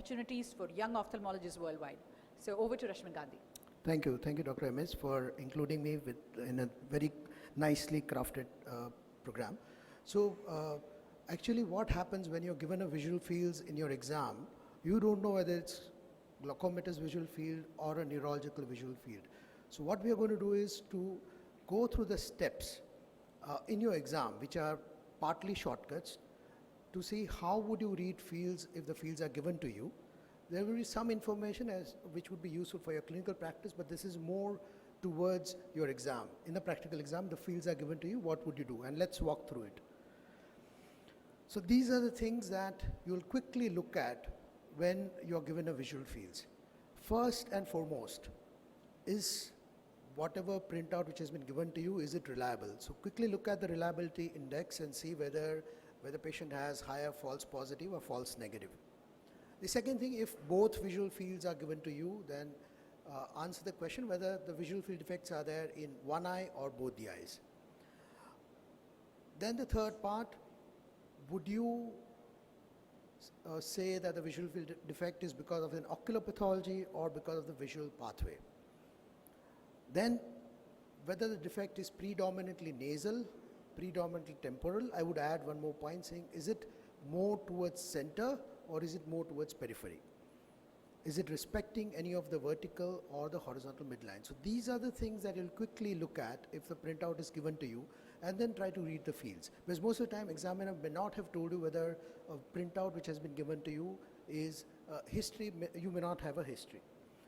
opportunities for young ophthalmologists worldwide. So over to Rashmin Gandhi. Thank you, Dr. MS, for including me in a very nicely crafted program. So actually what happens when you're given a visual fields in your exam, you don't know whether it's glaucomatous visual field or a neurological visual field. So what we are going to do is to go through the steps in your exam, which are partly shortcuts, to see how would you read fields if the fields are given to you. There will be some information which would be useful for your clinical practice, but this is more towards your exam. In the practical exam, the fields are given to you, what would you do? And let's walk through it. So these are the things that you'll quickly look at when you're given a visual fields. First and foremost is whatever printout which has been given to you, is it reliable? So quickly look at the reliability index and see whether the patient has higher false positive or false negative. The second thing, if both visual fields are given to you, then answer the question whether the visual field defects are there in one eye or both the eyes. Then the third part, would you say that the visual field defect is because of an ocular pathology or because of the visual pathway? Then whether the defect is predominantly nasal, predominantly temporal. I would add one more point saying, is it more towards center or is it more towards periphery? Is it respecting any of the vertical or the horizontal midline? So these are the things that you'll quickly look at if the printout is given to you, and then try to read the fields. Because most of the time examiner may not have told you whether a printout which has been given to you is history, you may not have a history.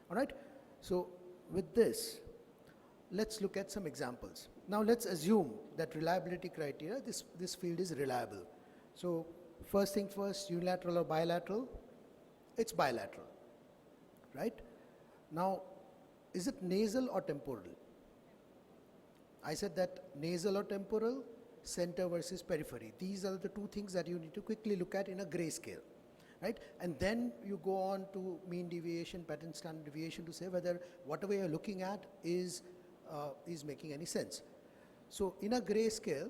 All right? So with this, let's look at some examples. Now let's assume that reliability criteria, this field is reliable. So first thing first, unilateral or bilateral? It's bilateral, right? Now, is it nasal or temporal? I said that nasal or temporal, center versus periphery. These are the two things that you need to quickly look at in a gray scale, right? And then you go on to mean deviation, pattern standard deviation to say whether whatever you're looking at is making any sense. So in a gray scale,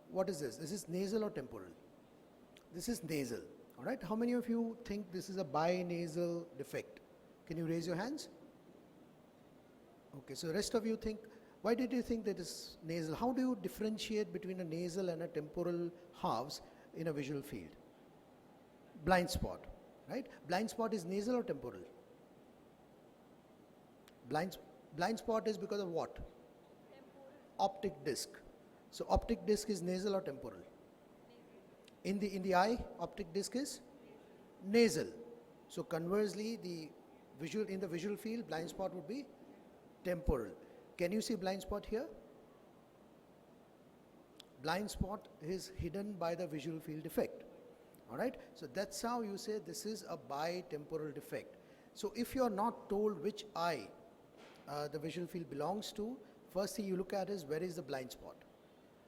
what is this? This is nasal or temporal? This is nasal, all right? How many of you think this is a binasal defect? Can you raise your hands? Okay, so the rest of you think, why did you think that is nasal? How do you differentiate between a nasal and a temporal halves in a visual field? Blind spot, right? Blind spot is nasal or temporal? Blind spot is because of what? Temporal. Optic disc. So optic disc is nasal or temporal? Nasal. In the eye, optic disc is nasal. So conversely, in the visual field, blind spot would be temporal. Can you see blind spot here? Blind spot is hidden by the visual field defect. All right. So that's how you say this is a bitemporal defect. So if you are not told which eye the visual field belongs to, first thing you look at is where is the blind spot.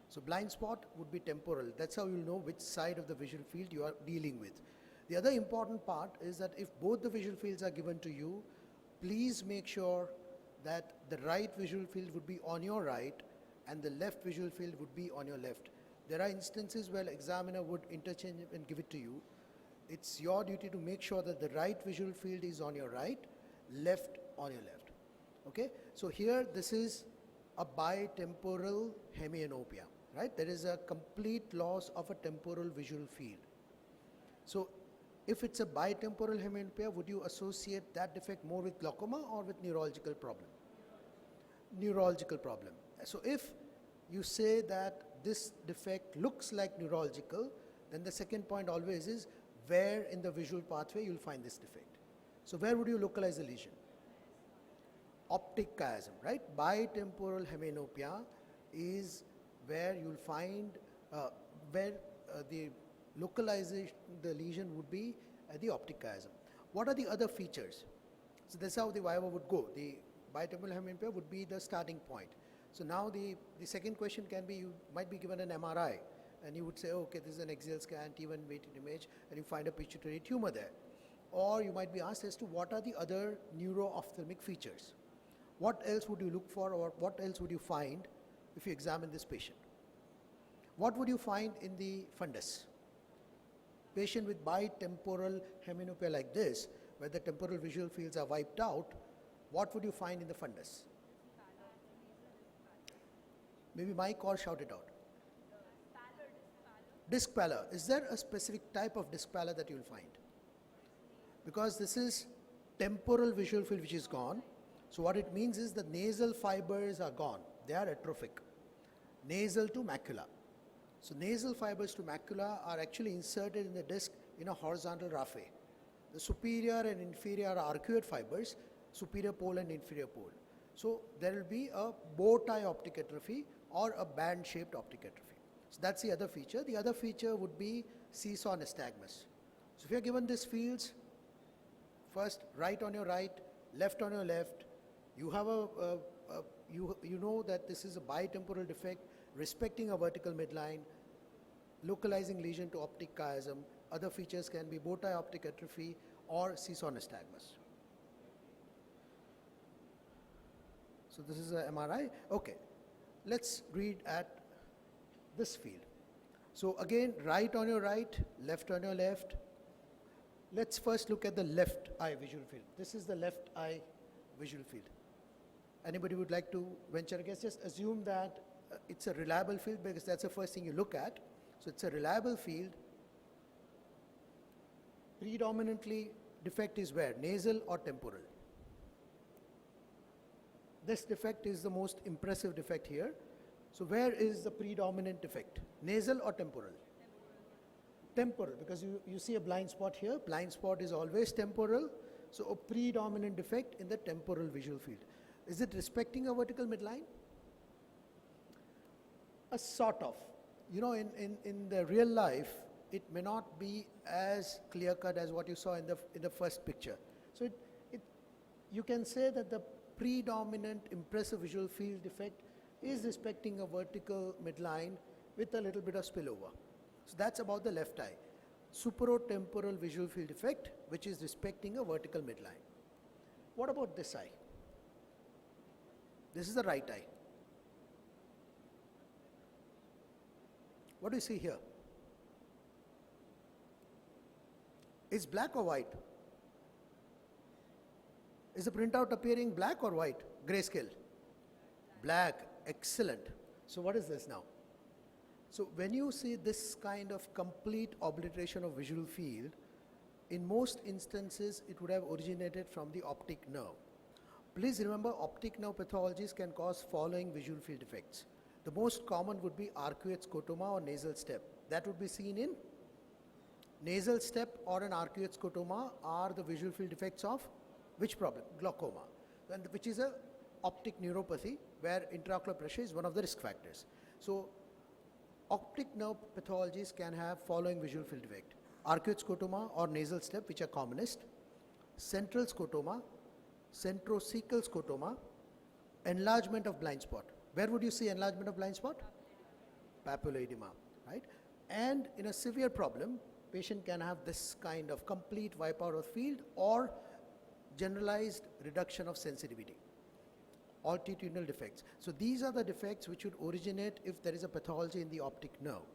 So blind spot would be temporal. That's how you'll know which side of the visual field you are dealing with. The other important part is that if both the visual fields are given to you, please make sure that the right visual field would be on your right and the left visual field would be on your left. There are instances where examiner would interchange and give it to you. It's your duty to make sure that the right visual field is on your right, left on your left. Okay, so here this is a bitemporal hemianopia, right? There is a complete loss of a temporal visual field. So if it's a bitemporal hemianopia, would you associate that defect more with glaucoma or with neurological problem? Neurological problem. So if you say that this defect looks like neurological, then the second point always is where in the visual pathway you'll find this defect. So where would you localize the lesion? Optic chiasm, right? Bitemporal hemianopia is where you'll find the localization, the lesion would be at the optic chiasm. What are the other features? So that's how the Viva would go. The bitemporal hemianopia would be the starting point. So now the second question can be, you might be given an MRI and you would say, okay, this is an axial scan, T1 weighted image, and you find a pituitary tumor there. Or you might be asked as to what are the other neuroophthalmic features. What else would you look for, or what else would you find if you examine this patient? What would you find in the fundus? Patient with bitemporal hemianopia like this, where the temporal visual fields are wiped out, what would you find in the fundus? Maybe mic or shout it out. Disc pallor. Is there a specific type of disc pallor that you will find? Because this is temporal visual field which is gone. So what it means is the nasal fibers are gone. They are atrophic. Nasal to macula. So nasal fibers to macula are actually inserted in the disc in a horizontal raphe. The superior and inferior are arcuate fibers, superior pole and inferior pole. So there will be a bow tie optic atrophy or a band-shaped optic atrophy. So that's the other feature. The other feature would be seesaw nystagmus. So if you are given these fields, first right on your right, left on your left, you have you know that this is a bitemporal defect respecting a vertical midline, localizing lesion to optic chiasm. Other features can be bow tie optic atrophy or seesaw nystagmus. So this is a MRI. Okay, let's read at this field. So again, right on your right, left on your left. Let's first look at the left eye visual field. This is the left eye visual field. Anybody would like to venture a guess? Just assume that it's a reliable field because that's the first thing you look at. So it's a reliable field. Predominantly defect is where? Nasal or temporal? This defect is the most impressive defect here. So where is the predominant defect? Nasal or temporal? Temporal, because you see a blind spot here. Blind spot is always temporal. So a predominant defect in the temporal visual field. Is it respecting a vertical midline? A sort of. You know, in the real life, it may not be as clear-cut as what you saw in the first picture. So you can say that the predominant impressive visual field defect is respecting a vertical midline with a little bit of spillover. So that's about the left eye. Superotemporal visual field defect, which is respecting a vertical midline. What about this eye? This is the right eye. What do you see here? Is black or white? Is the printout appearing black or white? Grayscale? Black. Excellent. So what is this now? So when you see this kind of complete obliteration of visual field, in most instances it would have originated from the optic nerve. Please remember, optic nerve pathologies can cause following visual field defects. The most common would be arcuate scotoma or nasal step. That would be seen in nasal step or an arcuate scotoma are the visual field defects of which problem? Glaucoma, and which is a optic neuropathy where intraocular pressure is one of the risk factors. So optic nerve pathologies can have following visual field defect: arcuate scotoma or nasal step, which are commonest, central scotoma, centrocecal scotoma, enlargement of blind spot. Where would you see enlargement of blind spot? Papilloedema, right? And in a severe problem, patient can have this kind of complete wipeout of field or generalized reduction of sensitivity, altitudinal defects. So these are the defects which would originate if there is a pathology in the optic nerve.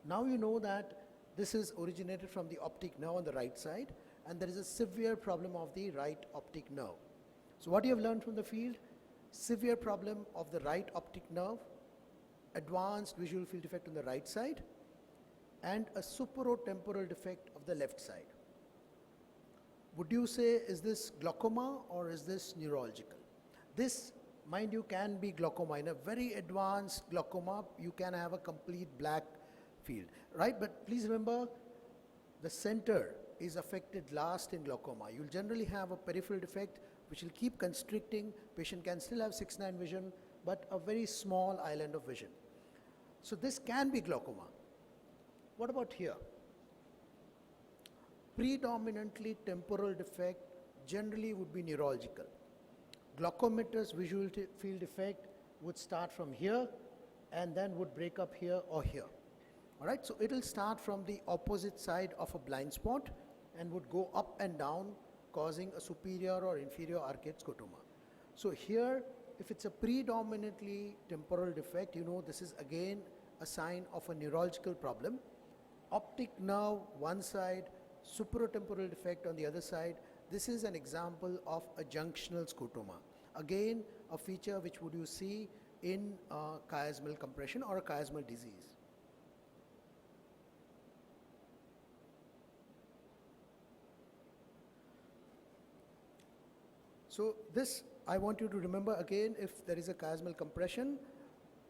Now you know that this is originated from the optic nerve on the right side, and there is a severe problem of the right optic nerve. So what you have learned from the field? Severe problem of the right optic nerve, advanced visual field defect on the right side, and a superotemporal defect of the left side. Would you say, is this glaucoma or is this neurological? This, mind you, can be glaucoma. In a very advanced glaucoma, you can have a complete black field, right? But please remember, the center is affected last in glaucoma. You'll generally have a peripheral defect which will keep constricting. Patient can still have 6/9 vision, but a very small island of vision. So this can be glaucoma. What about here? Predominantly temporal defect generally would be neurological. Glaucomatous visual field defect would start from here and then would break up here or here. All right, so it will start from the opposite side of a blind spot and would go up and down, causing a superior or inferior arcade scotoma. So here, if it's a predominantly temporal defect, you know this is again a sign of a neurological problem. Optic nerve one side, supratemporal defect on the other side. This is an example of a junctional scotoma. Again, a feature which would you see in chiasmal compression or a chiasmal disease. So this I want you to remember again, if there is a chiasmal compression,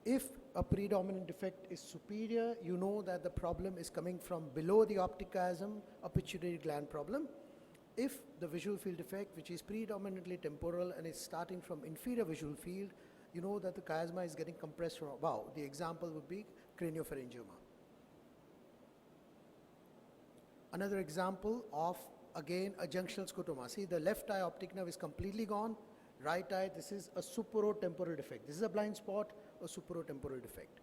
if a predominant defect is superior, you know that the problem is coming from below the optic chiasm, a pituitary gland problem. If the visual field defect, which is predominantly temporal and is starting from inferior visual field, you know that the chiasma is getting compressed from above. The example would be craniopharyngioma. Another example of, again, a junctional scotoma. See, the left eye optic nerve is completely gone. Right eye, this is a supratemporal defect. This is a blind spot, a supratemporal defect.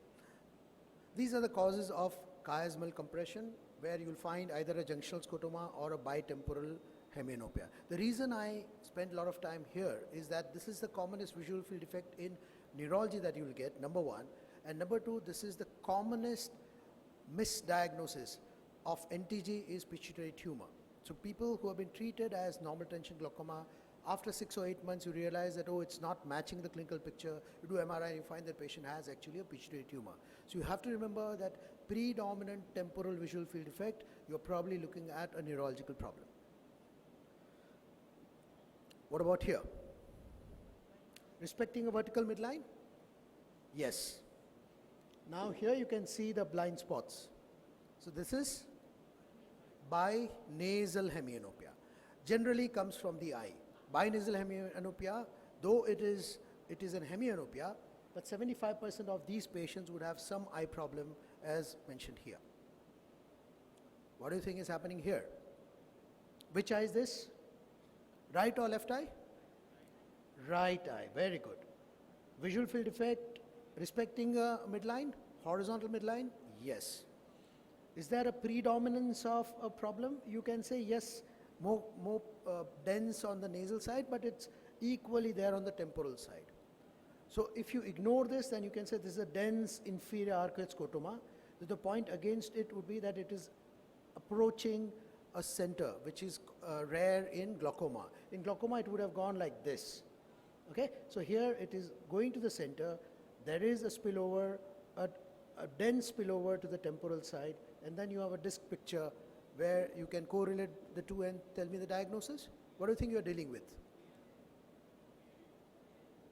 These are the causes of chiasmal compression, where you will find either a junctional scotoma or a bitemporal hemianopia. The reason I spend a lot of time here is that this is the commonest visual field defect in neurology that you will get, number one. And number two, this is the commonest misdiagnosis of NTG is pituitary tumor. So people who have been treated as normal tension glaucoma, after 6 or 8 months you realize that, oh, it's not matching the clinical picture. You do MRI and you find that patient has actually a pituitary tumor. So you have to remember that predominant temporal visual field defect, you're probably looking at a neurological problem. What about here? Respecting a vertical midline? Yes. Now here you can see the blind spots. So this is binasal hemianopia. Generally comes from the eye. Binasal hemianopia, though it is an hemianopia, but 75% of these patients would have some eye problem as mentioned here. What do you think is happening here? Which eye is this? Right or left eye? Right eye, very good. Visual field defect respecting a midline, horizontal midline? Yes. Is there a predominance of a problem? You can say yes, more dense on the nasal side, but it's equally there on the temporal side. So if you ignore this, then you can say this is a dense inferior arcuate scotoma. The point against it would be that it is approaching a center, which is rare in glaucoma. In glaucoma, it would have gone like this. Okay, so here it is going to the center. There is a spillover, a dense spillover to the temporal side, and then you have a disc picture where you can correlate the two and tell me the diagnosis. What do you think you are dealing with?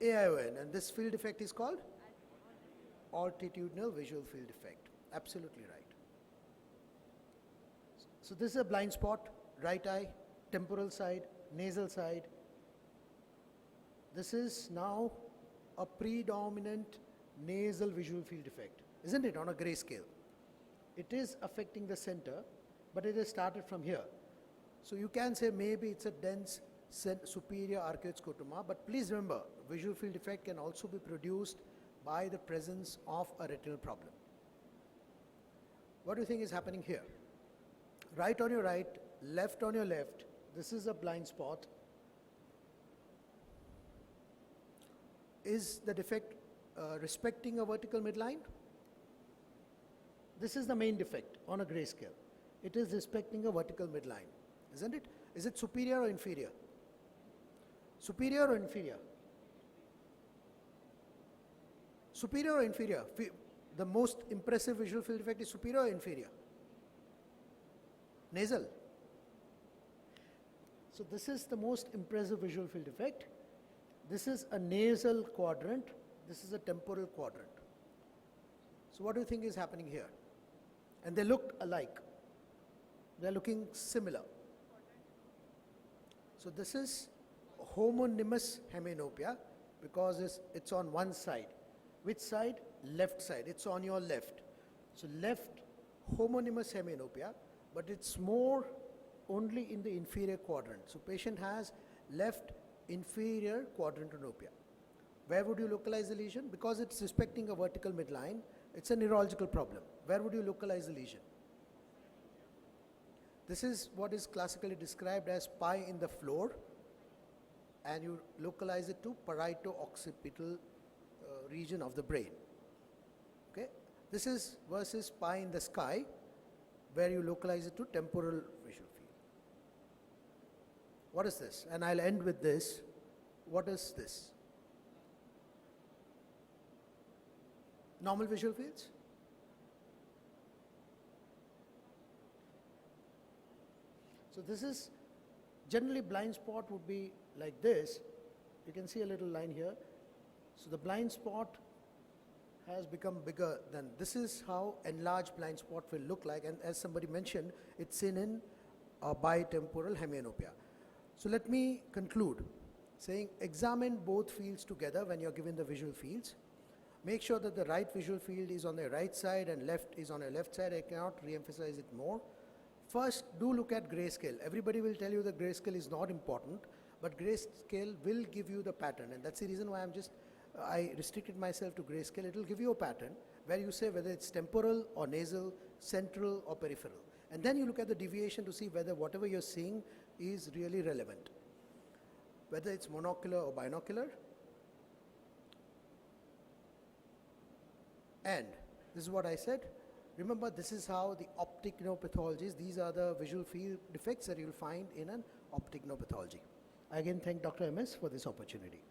AION, and this field defect is called? Altitudinal visual field defect. Absolutely right. So this is a blind spot, right eye, temporal side, nasal side. This is now a predominant nasal visual field defect, isn't it, on a grayscale? It is affecting the center, but it has started from here. So you can say maybe it's a dense superior arcuate scotoma, but please remember, visual field defect can also be produced by the presence of a retinal problem. What do you think is happening here? Right on your right, left on your left, this is a blind spot. Is the defect respecting a vertical midline? This is the main defect on a grayscale. It is respecting a vertical midline, isn't it? Is it superior or inferior? Superior or inferior? Superior or inferior? The most impressive visual field defect is superior or inferior? Nasal. So this is the most impressive visual field defect. This is a nasal quadrant. This is a temporal quadrant. So what do you think is happening here? And they look alike. They're looking similar. So this is homonymous hemianopia because it's on one side. Which side? Left side. It's on your left. So left homonymous hemianopia, but it's more only in the inferior quadrant. So patient has left inferior quadrantopia. Where would you localize the lesion? Because it's respecting a vertical midline, it's a neurological problem. Where would you localize the lesion? This is what is classically described as pie in the floor, and you localize it to parieto-occipital region of the brain. Okay, this is versus pie in the sky. where you localize it to temporal visual field. What is this? And I'll end with this. What is this? Normal visual fields? So this is, generally blind spot would be like this. You can see a little line here. So the blind spot has become bigger than, this is how enlarged blind spot will look like, and as somebody mentioned, it's seen in bitemporal hemianopia. So let me conclude saying examine both fields together when you're given the visual fields. Make sure that the right visual field is on the right side and left is on the left side. I cannot re-emphasize it more. First, do look at grayscale. Everybody will tell you that grayscale is not important, but grayscale will give you the pattern, and that's the reason why I restricted myself to grayscale. It will give you a pattern where you say whether it's temporal or nasal, central or peripheral. And then you look at the deviation to see whether whatever you're seeing is really relevant. Whether it's monocular or binocular. And this is what I said. Remember, this is how the optic neuropathologies, these are the visual field defects that you'll find in an optic neuropathology. I again thank Dr. MS for this opportunity.